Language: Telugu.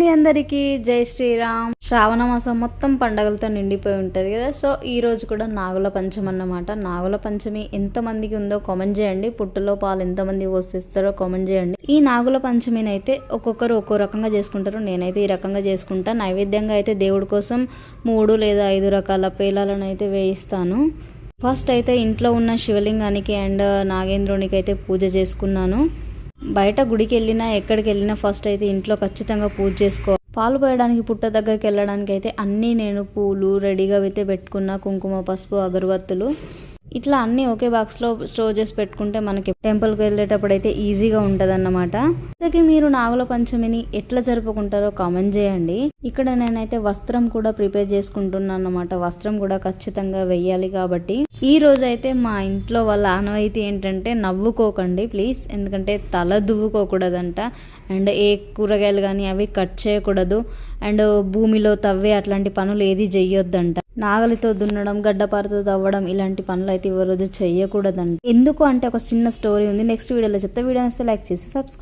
అండి అందరికీ జై శ్రీరామ్. శ్రావణ మాసం మొత్తం పండగలతో నిండిపోయి ఉంటుంది కదా. సో ఈ రోజు కూడా నాగుల పంచమి అన్నమాట. నాగుల పంచమి ఎంతమందికి ఉందో కామెంట్ చేయండి. పుట్టలో పాలు ఎంతమంది పోసిస్తారో కామెంట్ చేయండి. ఈ నాగుల పంచమిని అయితే ఒక్కొక్కరు ఒక్కో రకంగా చేసుకుంటారు. నేనైతే ఈ రకంగా చేసుకుంటా. నైవేద్యంగా అయితే దేవుడి కోసం 3 లేదా 5 రకాల పేలాలను అయితే వేయిస్తాను. ఫస్ట్ అయితే ఇంట్లో ఉన్న శివలింగానికి అండ్ నాగేంద్రునికి అయితే పూజ చేసుకున్నాను. బయట గుడికి వెళ్ళినా ఎక్కడికి వెళ్ళినా ఫస్ట్ అయితే ఇంట్లో ఖచ్చితంగా పూజ చేసుకో. పాలు పోయడానికి పుట్ట దగ్గరికి వెళ్ళడానికి అయితే అన్నీ నేను పూలు రెడీగా అయితే పెట్టుకున్న, కుంకుమ, పసుపు, అగరబత్తులు ఇట్లా అన్నీ ఒకే బాక్స్లో స్టోర్ చేసి పెట్టుకుంటే మనకి టెంపుల్కి వెళ్ళేటప్పుడు అయితే ఈజీగా ఉంటుంది అన్నమాట. అలాగే మీరు నాగుల పంచమిని ఎట్లా జరుపుకుంటారో కామెంట్ చేయండి. ఇక్కడ నేనైతే వస్త్రం కూడా ప్రిపేర్ చేసుకుంటున్నాను అన్నమాట. వస్త్రం కూడా ఖచ్చితంగా వెయ్యాలి కాబట్టి ఈ రోజు అయితే మా ఇంట్లో వాళ్ళ ఆనవాయితీ ఏంటంటే నవ్వుకోకండి ప్లీజ్, ఎందుకంటే తల దువ్వుకోకూడదంట. అండ్ ఏ కూరగాయలు కానీ అవి కట్ చేయకూడదు. అండ్ భూమిలో తవ్వే అట్లాంటి పనులు ఏది చెయ్యొద్దంట. నాగలితో దున్నడం, గడ్డపారతో తవ్వడం ఇలాంటి పనులు అయితే ఈ రోజు చెయ్యకూడదంట. ఎందుకు అంటే ఒక చిన్న స్టోరీ ఉంది, నెక్స్ట్ వీడియోలో చెప్తే. వీడియో లైక్ చేసి సబ్స్క్రైబ్